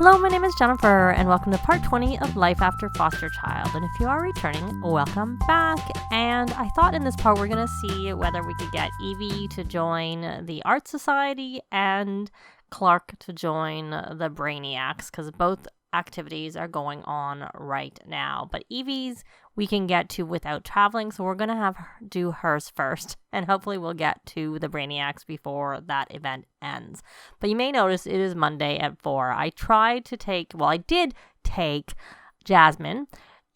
Hello, my name is Jennifer, and welcome to part 20 of Life After Foster Child. And if you are returning, welcome back. And I thought in this part we're going to see whether we could get Evie to join the Art Society and Clark to join the Brainiacs, because both activities are going on right now. But Evie's we can get to without traveling, so we're going to have her do hers first, and hopefully we'll get to the Brainiacs before that event ends. But you may notice it is Monday at 4. I did take Jasmine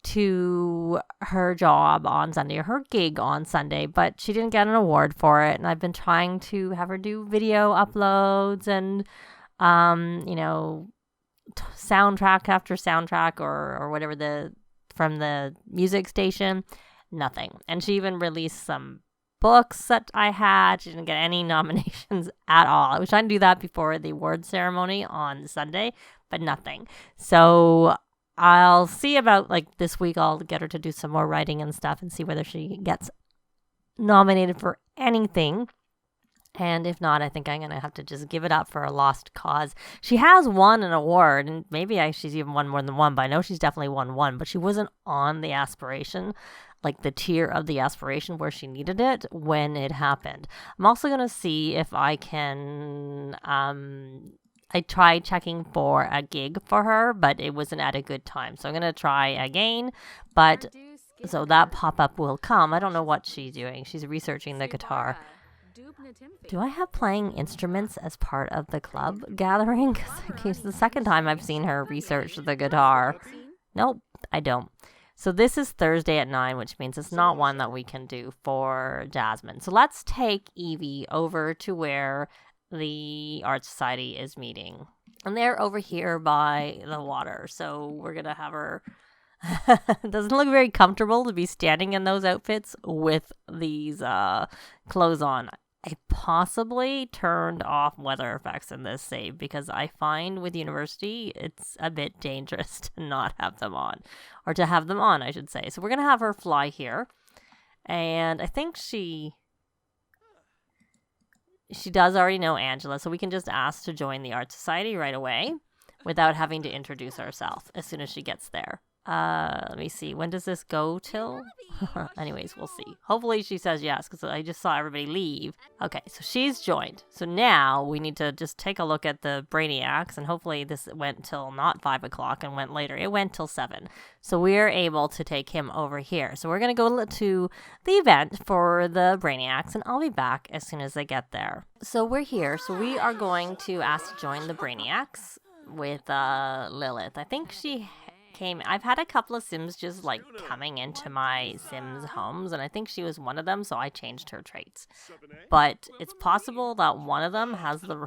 to her job on Sunday, or her gig on Sunday, but she didn't get an award for it, and I've been trying to have her do video uploads and, soundtrack after soundtrack or whatever from the music station. Nothing. And she even released some books that I had. She didn't get any nominations at all. I was trying to do that before the award ceremony on Sunday, but nothing. So I'll see about this week. I'll get her to do some more writing and stuff and see whether she gets nominated for anything. And if not, I think I'm going to have to just give it up for a lost cause. She has won an award, and maybe she's even won more than one, but I know she's definitely won one. But she wasn't on the aspiration, the tier of the aspiration where she needed it when it happened. I'm also going to see if I can... I tried checking for a gig for her, but it wasn't at a good time. So I'm going to try again, but... So that pop-up will come. I don't know what she's doing. She's researching the guitar. Do I have playing instruments as part of the club gathering? Because it's the second time I've seen her research the guitar. Nope, I don't. So this is Thursday at 9, which means it's not one that we can do for Jasmine. So let's take Evie over to where the Art Society is meeting. And they're over here by the water. So we're going to have her... It doesn't look very comfortable to be standing in those outfits with these clothes on. I possibly turned off weather effects in this save because I find with university it's a bit dangerous to not have them on, or to have them on, I should say. So we're going to have her fly here, and I think she does already know Angela, so we can just ask to join the Art Society right away without having to introduce herself as soon as she gets there. Let me see. When does this go till? Anyways, we'll see. Hopefully she says yes, because I just saw everybody leave. Okay, so she's joined. So now we need to just take a look at the Brainiacs, and hopefully this went till not 5 o'clock and went later. It went till 7. So we're able to take him over here. So we're going to go to the event for the Brainiacs, and I'll be back as soon as I get there. So we're here. So we are going to ask to join the Brainiacs with Lilith. I think she... I've had a couple of Sims just coming into my Sims homes, and I think she was one of them, so I changed her traits. But it's possible that one of them has the...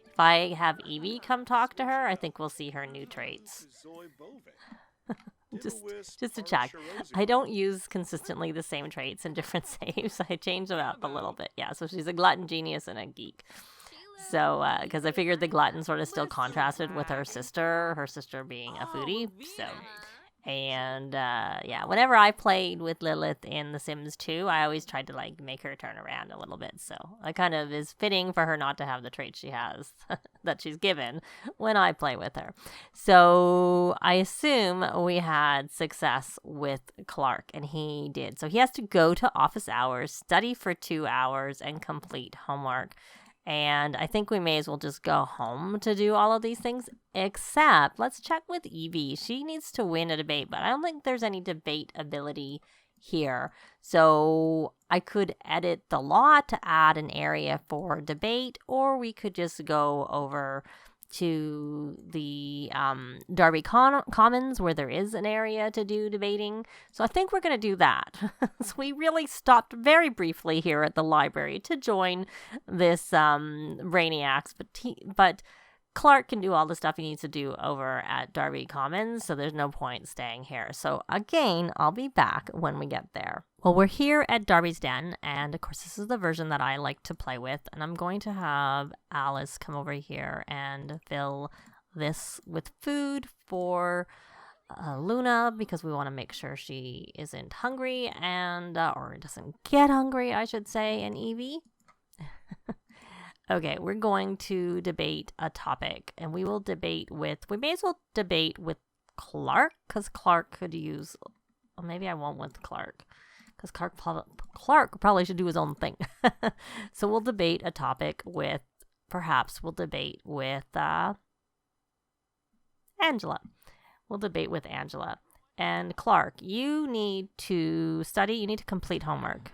If I have Evie come talk to her, I think we'll see her new traits. just to check. I don't use consistently the same traits in different saves. I change them up a little bit. Yeah, so she's a glutton, genius, and a geek. So, because I figured the glutton sort of still contrasted with her sister being a foodie. So, and whenever I played with Lilith in The Sims 2, I always tried to make her turn around a little bit. So, it kind of is fitting for her not to have the traits she has that she's given when I play with her. So, I assume we had success with Clark, and he did. So, he has to go to office hours, study for 2 hours, and complete homework. And I think we may as well just go home to do all of these things, except let's check with Evie. She needs to win a debate, but I don't think there's any debate ability here. So I could edit the law to add an area for debate, or we could just go over to the Derby Commons where there is an area to do debating. So I think we're going to do that. So we really stopped very briefly here at the library to join this Brainiacs, but Clark can do all the stuff he needs to do over at Derby Commons, so there's no point staying here. So again, I'll be back when we get there. Well, we're here at Darby's Den, and of course this is the version that I like to play with, and I'm going to have Alice come over here and fill this with food for Luna, because we want to make sure she isn't hungry, and or doesn't get hungry, I should say, and Evie. Okay, we're going to debate a topic, and we may as well debate with Clark, because Clark could use, well, maybe I won't with Clark, because Clark probably should do his own thing. So we'll debate a topic with, perhaps we'll debate with Angela. We'll debate with Angela. And Clark, you need to study, you need to complete homework.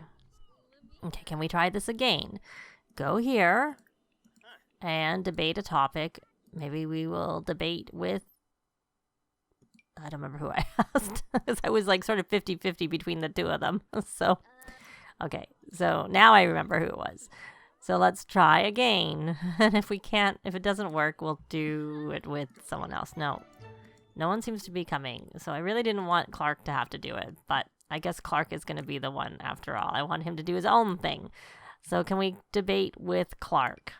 Okay, can we try this again? Go here and debate a topic. Maybe we will debate with, I don't remember who I asked, because I was like sort of 50-50 between the two of them. So, okay, so now I remember who it was. So let's try again. And if it doesn't work, we'll do it with someone else. No one seems to be coming. So I really didn't want Clark to have to do it, but I guess Clark is going to be the one after all. I want him to do his own thing. So can we debate with Clark?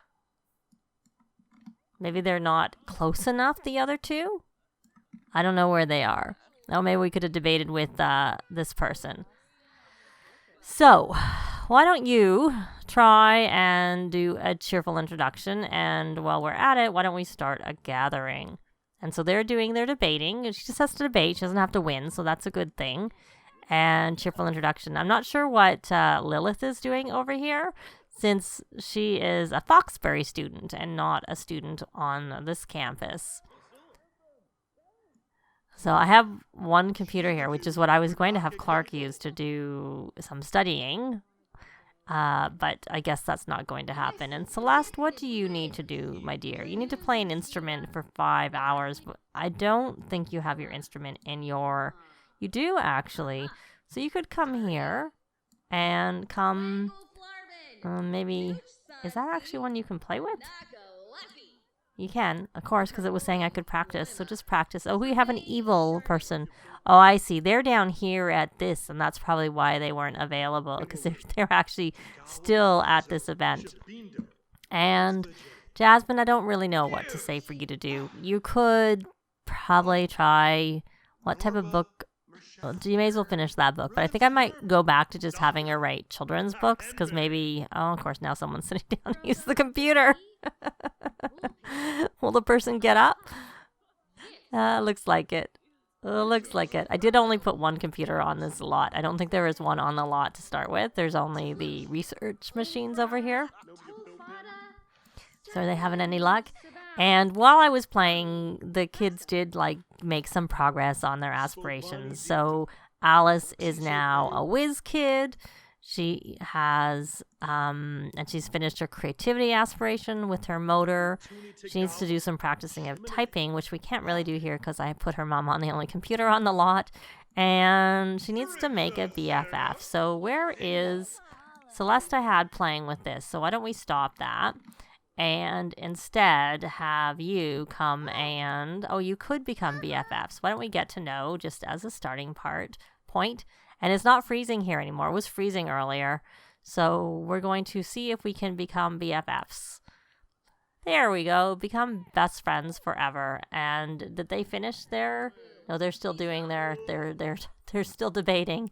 Maybe they're not close enough, the other two? I don't know where they are. Oh, maybe we could have debated with this person. So, why don't you try and do a cheerful introduction? And while we're at it, why don't we start a gathering? And so they're doing their debating. She just has to debate. She doesn't have to win, so that's a good thing. And cheerful introduction. I'm not sure what Lilith is doing over here, since she is a Foxbury student and not a student on this campus. So I have one computer here, which is what I was going to have Clark use to do some studying. But I guess that's not going to happen. And Celeste, what do you need to do, my dear? You need to play an instrument for 5 hours. But I don't think you have your instrument in your... You do, actually. So you could come here and come... maybe... Is that actually one you can play with? You can, of course, because it was saying I could practice. So just practice. Oh, we have an evil person. Oh, I see. They're down here at this, and that's probably why they weren't available, because they're actually still at this event. And Jasmine, I don't really know what to say for you to do. You could probably try... What type of book? Well, you may as well finish that book, but I think I might go back to just having her write children's books, because maybe... Oh, of course, now someone's sitting down to use the computer. Will the person get up? Looks like it. Looks like it. I did only put one computer on this lot. I don't think there is one on the lot to start with. There's only the research machines over here. So are they having any luck? And while I was playing, the kids did make some progress on their aspirations. So Alice is now a whiz kid. She has, and she's finished her creativity aspiration with her motor. She needs to do some practicing of typing, which we can't really do here because I put her mom on the only computer on the lot. And she needs to make a BFF. So where is Celeste? I had playing with this. So why don't we stop that? And instead have you come and, oh, you could become BFFs. Why don't we get to know just as a starting point? And it's not freezing here anymore. It was freezing earlier. So we're going to see if we can become BFFs. There we go. Become best friends forever. And did they finish their... No, they're still doing they're still debating.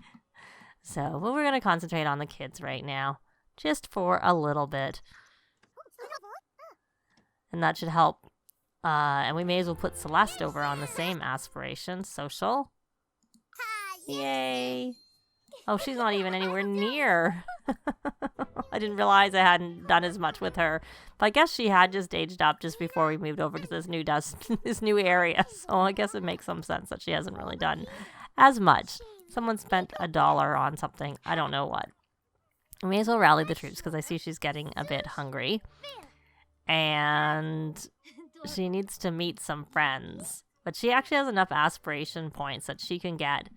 So we're going to concentrate on the kids right now. Just for a little bit. And that should help. And we may as well put Celeste over on the same aspiration. Social. Yay. Oh, she's not even anywhere near. I didn't realize I hadn't done as much with her. But I guess she had just aged up just before we moved over to this new area. So I guess it makes some sense that she hasn't really done as much. Someone spent $1 on something. I don't know what. We may as well rally the troops because I see she's getting a bit hungry. And she needs to meet some friends. But she actually has enough aspiration points that she can get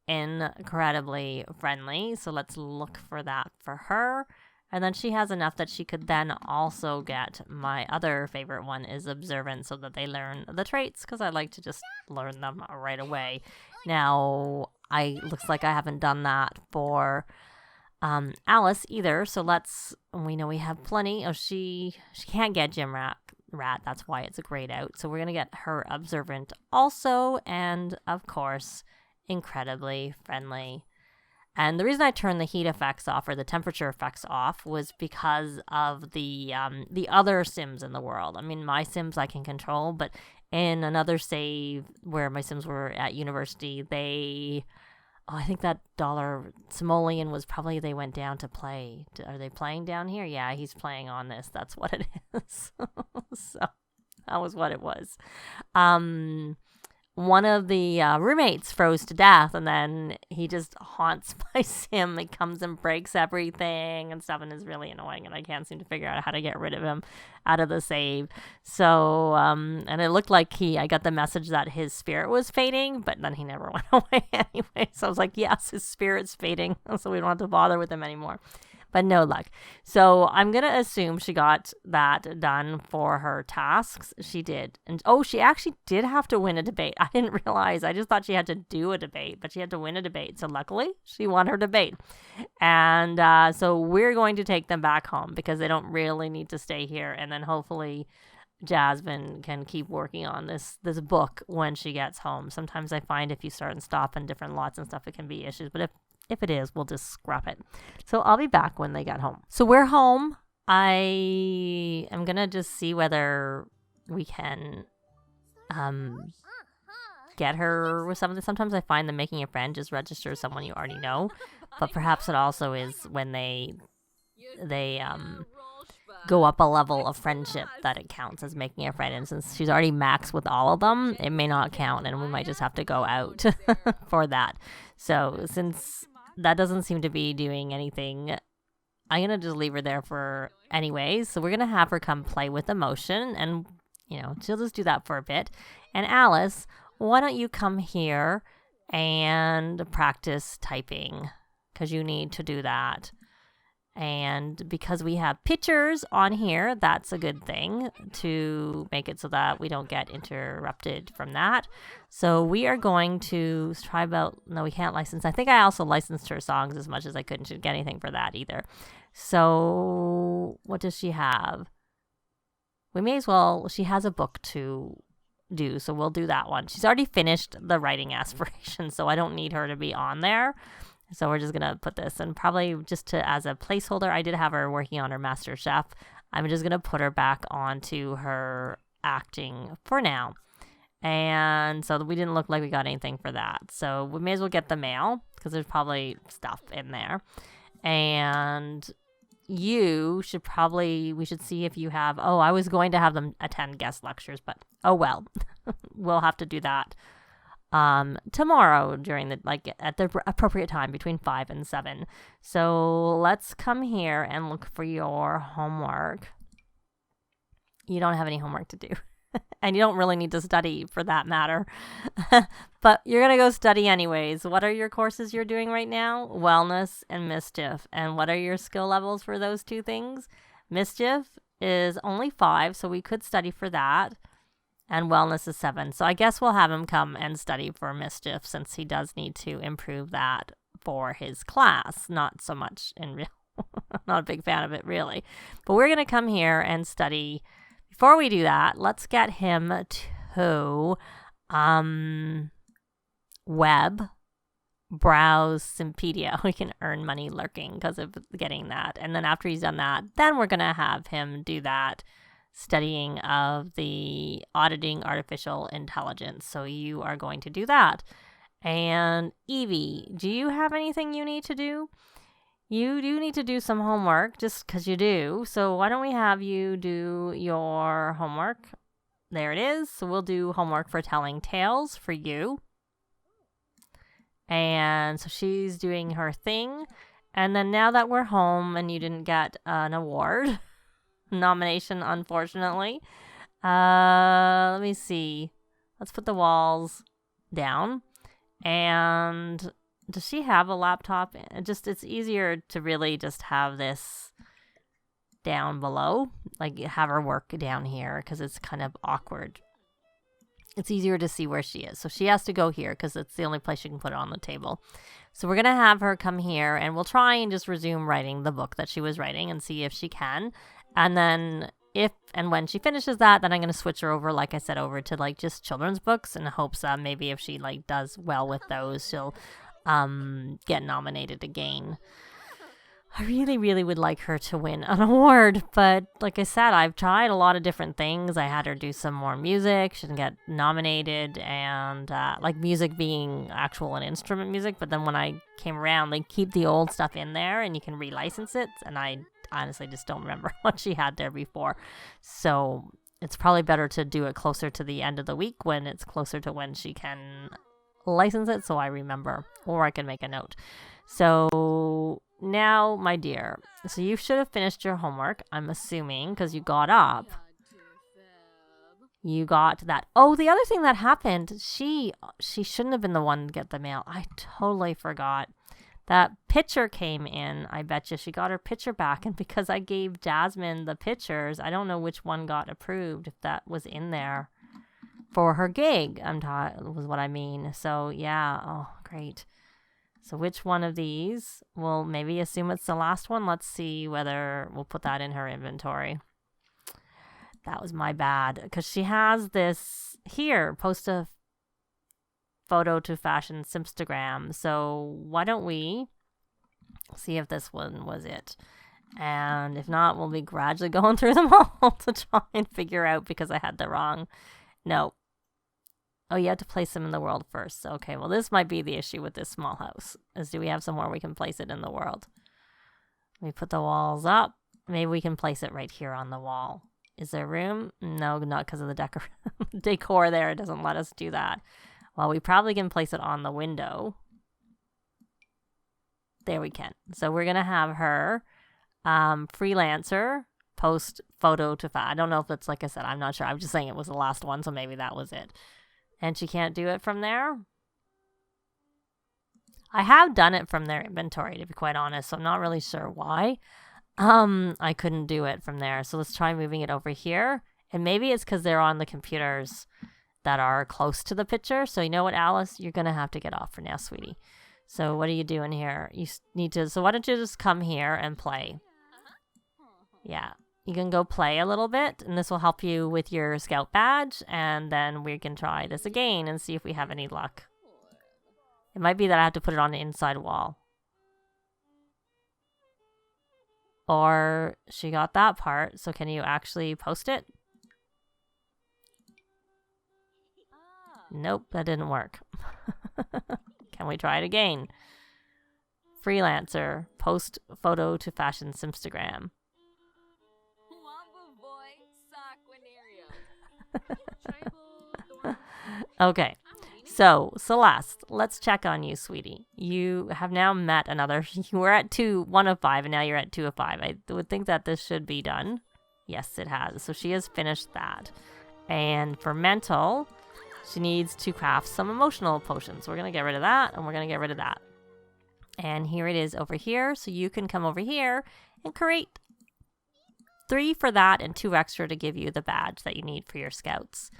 incredibly friendly. So let's look for that for her. And then she has enough that she could then also get my other favorite one is observant, so that they learn the traits, because I like to just learn them right away. Now, looks like I haven't done that for Alice either. So we know we have plenty. Oh, she can't get gym rat. That's why it's a grayed out. So we're going to get her observant also. And of course, incredibly friendly. And the reason I turned the heat effects off or the temperature effects off was because of the other Sims in the world. I mean, my Sims I can control, but in another save where my Sims were at university, I think that dollar simoleon was probably they went down to play. Are they playing down here? Yeah, he's playing on this. That's what it is. So that was what it was. One of the roommates froze to death, and then he just haunts my sim. He comes and breaks everything and stuff, and is really annoying, and I can't seem to figure out how to get rid of him out of the save. So, and it looked like I got the message that his spirit was fading, but then he never went away anyway. So I was like, yes, his spirit's fading, so we don't have to bother with him anymore. But no luck. So I'm going to assume she got that done for her tasks. She did. And she actually did have to win a debate. I didn't realize. I just thought she had to do a debate, but she had to win a debate. So luckily, she won her debate. And so we're going to take them back home because they don't really need to stay here. And then hopefully Jasmine can keep working on this book when she gets home. Sometimes I find if you start and stop in different lots and stuff, it can be issues. But if it is, we'll just scrap it. So I'll be back when they get home. So we're home. I am going to just see whether we can get her with something. Sometimes I find that making a friend just registers someone you already know. But perhaps it also is when they go up a level of friendship that it counts as making a friend. And since she's already maxed with all of them, it may not count. And we might just have to go out for that. So since that doesn't seem to be doing anything, I'm going to just leave her there for anyways. So we're going to have her come play with emotion, and, she'll just do that for a bit. And Alice, why don't you come here and practice typing? Because you need to do that. And because we have pictures on here, that's a good thing to make it so that we don't get interrupted from that. So we are going to try no, we can't license. I think I also licensed her songs as much as I could and shouldn't get anything for that either. So what does she have? We may as well, she has a book to do, so we'll do that one. She's already finished the writing aspirations, so I don't need her to be on there. So we're just going to put this, and probably just as a placeholder, I did have her working on her Master Chef. I'm just going to put her back onto her acting for now. And so we didn't look like we got anything for that. So we may as well get the mail because there's probably stuff in there. And we should see if you have, I was going to have them attend guest lectures, but well, we'll have to do that tomorrow during at the appropriate time between 5 and 7. So let's come here and look for your homework. You don't have any homework to do. And you don't really need to study for that matter. But you're going to go study anyways. What are your courses you're doing right now? Wellness and Mischief. And what are your skill levels for those two things? Mischief is only 5, so we could study for that. And Wellness is 7. So I guess we'll have him come and study for Mischief since he does need to improve that for his class. Not so much in real. Not a big fan of it, really. But we're going to come here and study. Before we do that, let's get him to web browse Simpedia. We can earn money lurking because of getting that. And then after he's done that, then we're going to have him do that studying of the auditing artificial intelligence. So you are going to do that. And Evie, do you have anything you need to do? You do need to do some homework just because you do. So why don't we have you do your homework? There it is. So we'll do homework for telling tales for you. And so she's doing her thing. And then now that we're home and you didn't get an award nomination, unfortunately, let me see. Let's put the walls down. And does she have a laptop? It's easier to really just have this down below, like have her work down here because it's kind of awkward. It's easier to see where she is. So she has to go here because it's the only place she can put it on the table. So we're going to have her come here and we'll try and just resume writing the book that she was writing and see if she can. And then if and when she finishes that, then I'm going to switch her over, like I said, over to just children's books in hopes that maybe if she does well with those, she'll get nominated again. I really, really would like her to win an award, but like I said, I've tried a lot of different things. I had her do some more music. She didn't get nominated, and like music being actual and instrument music, but then when I came around, they keep the old stuff in there, and you can relicense it, and I honestly just don't remember what she had there before. So it's probably better to do it closer to the end of the week when it's closer to when she can license it, so I remember, or I can make a note. So now, my dear, so you should have finished your homework, I'm assuming, because you got up. You got that. Oh, the other thing that happened, she shouldn't have been the one to get the mail. I totally forgot. That picture came in. I bet you she got her picture back, and because I gave Jasmine the pictures, I don't know which one got approved, if that was in there for her gig, was what I mean. So, yeah. Oh, great. So which one of these? We'll maybe assume it's the last one. Let's see whether we'll put that in her inventory. That was my bad. Because she has this here. Post a photo to fashion Simstagram. So why don't we see if this one was it. And if not, we'll be gradually going through them all to try and figure out, because I had the wrong. No. Oh, you have to place them in the world first. Okay, well, this might be the issue with this small house, is do we have somewhere we can place it in the world? We put the walls up. Maybe we can place it right here on the wall. Is there room? No, not because of the decor there. It doesn't let us do that. Well, we probably can place it on the window. There we can. So we're going to have her freelancer post photo to I don't know if it's, like I said, I'm not sure. I'm just saying it was the last one, so maybe that was it. And she can't do it from there. I have done it from their inventory, to be quite honest, so I'm not really sure why. I couldn't do it from there. So let's try moving it over here. And maybe it's because they're on the computers that are close to the picture. So you know what, Alice? You're going to have to get off for now, sweetie. So what are you doing here? You need to... So why don't you just come here and play? Yeah. You can go play a little bit, and this will help you with your scout badge, and then we can try this again and see if we have any luck. It might be that I have to put it on the inside wall. Or she got that part, so can you actually post it? Nope, that didn't work. Can we try it again? Freelancer, post photo to fashion Simstagram. Okay, so Celeste, let's check on you, sweetie. You have now met another. You were at 1 of 5, and now you're at 2 of 5. I would think that this should be done. Yes, it has. So she has finished that. And for mental, she needs to craft some emotional potions. We're going to get rid of that, and we're going to get rid of that. And here it is over here. So you can come over here and create 3 for that and 2 extra to give you the badge that you need for your scouts.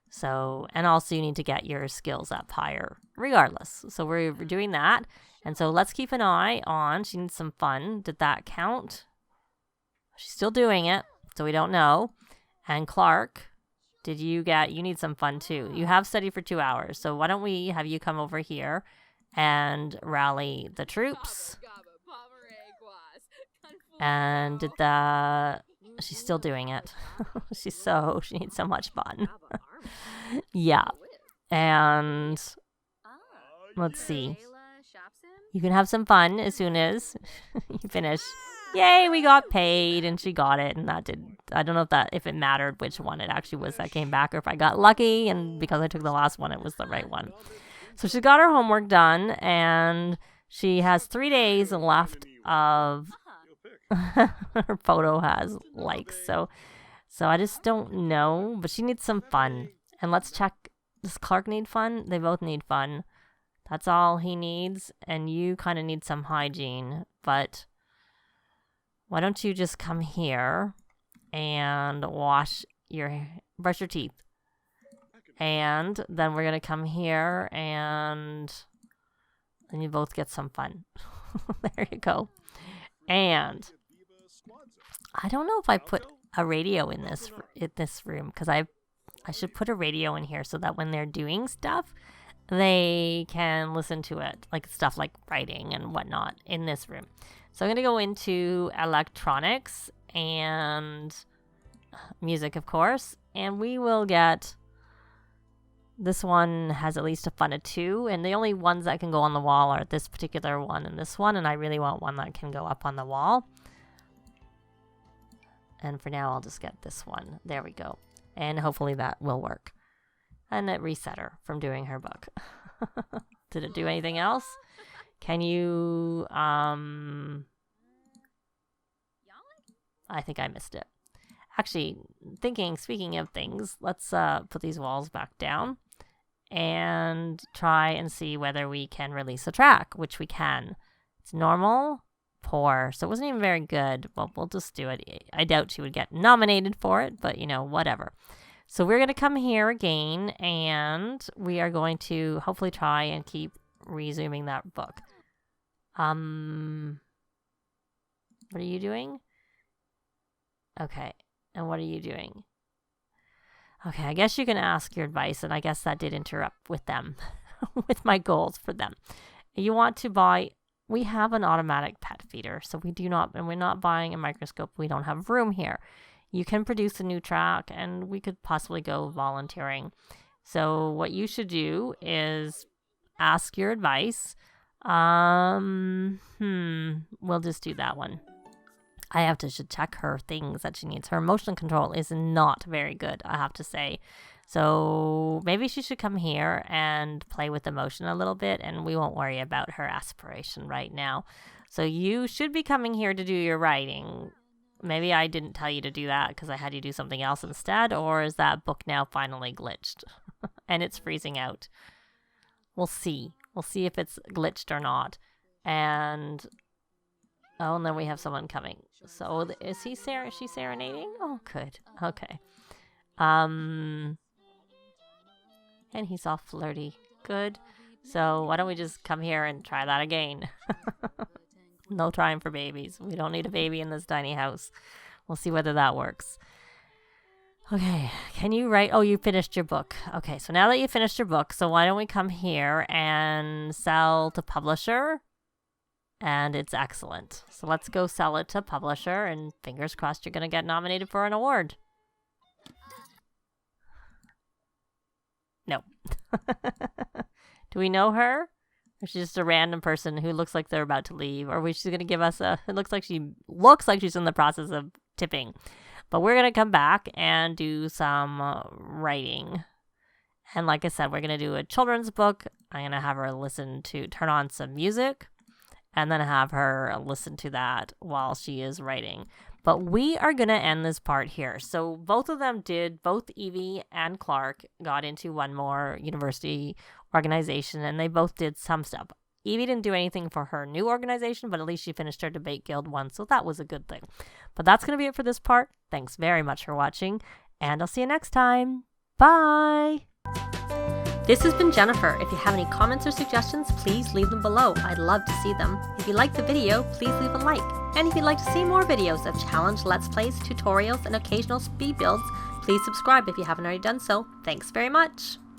So, and also you need to get your skills up higher regardless. So we're doing that. And so let's keep an eye on, she needs some fun. Did that count? She's still doing it, so we don't know. And Clark, you need some fun too. You have studied for 2 hours. So why don't we have you come over here and rally the troops. And she's still doing it. She needs so much fun. Yeah. And let's see. You can have some fun as soon as you finish. Yay, we got paid, and she got it, and I don't know if it mattered which one it actually was that came back, or if I got lucky, and because I took the last one, it was the right one. So she got her homework done, and she has 3 days left of her photo has likes. So I just don't know, but she needs some fun. And let's check, does Clark need fun? They both need fun. That's all he needs, and you kind of need some hygiene, but why don't you just come here and brush your teeth. And then we're going to come here and then you both get some fun. There you go. And I don't know if I put a radio in this room, because I should put a radio in here so that when they're doing stuff, they can listen to it, like stuff like writing and whatnot in this room. So I'm going to go into electronics and music, of course, and we will get, this one has at least a fun of 2, and the only ones that can go on the wall are this particular one and this one, and I really want one that can go up on the wall. And for now, I'll just get this one. There we go. And hopefully that will work. And it reset her from doing her book. Did it do anything else? Can you, I think I missed it. Actually, speaking of things, let's put these walls back down and try and see whether we can release a track, which we can. It's normal, poor, so it wasn't even very good. Well, we'll just do it. I doubt she would get nominated for it, but you know, whatever. So we're going to come here again, and we are going to hopefully try and keep resuming that book. What are you doing? Okay, and what are you doing? Okay, I guess you can ask your advice, and I guess that did interrupt with them, with my goals for them. You want to buy, we have an automatic pet feeder, so we do not, and we're not buying a microscope. We don't have room here. You can produce a new track, and we could possibly go volunteering. So what you should do is ask your advice. We'll just do that one. I should check her things that she needs. Her emotional control is not very good, I have to say. So maybe she should come here and play with emotion a little bit, and we won't worry about her aspiration right now. So you should be coming here to do your writing. Maybe I didn't tell you to do that because I had you do something else instead, or is that book now finally glitched and it's freezing out? We'll see. We'll see if it's glitched or not. And then we have someone coming. So is she serenading? Oh, good. Okay. And he's all flirty. Good. So why don't we just come here and try that again? No trying for babies. We don't need a baby in this tiny house. We'll see whether that works. Okay, can you write? Oh, you finished your book. Okay, so now that you finished your book, so why don't we come here and sell to publisher? And it's excellent. So let's go sell it to publisher, and fingers crossed you're going to get nominated for an award. No. Do we know her? Or she's just a random person who looks like they're about to leave, or she's going to give us it looks like she's in the process of tipping. But we're going to come back and do some writing. And like I said, we're going to do a children's book. I'm going to have her turn on some music, and then have her listen to that while she is writing. But we are going to end this part here. So both Evie and Clark got into one more university organization, and they both did some stuff. Evie didn't do anything for her new organization, but at least she finished her debate guild one, so that was a good thing. But that's going to be it for this part. Thanks very much for watching, and I'll see you next time. Bye! This has been Jennifer. If you have any comments or suggestions, please leave them below. I'd love to see them. If you liked the video, please leave a like. And if you'd like to see more videos of challenge, let's plays, tutorials, and occasional speed builds, please subscribe if you haven't already done so. Thanks very much.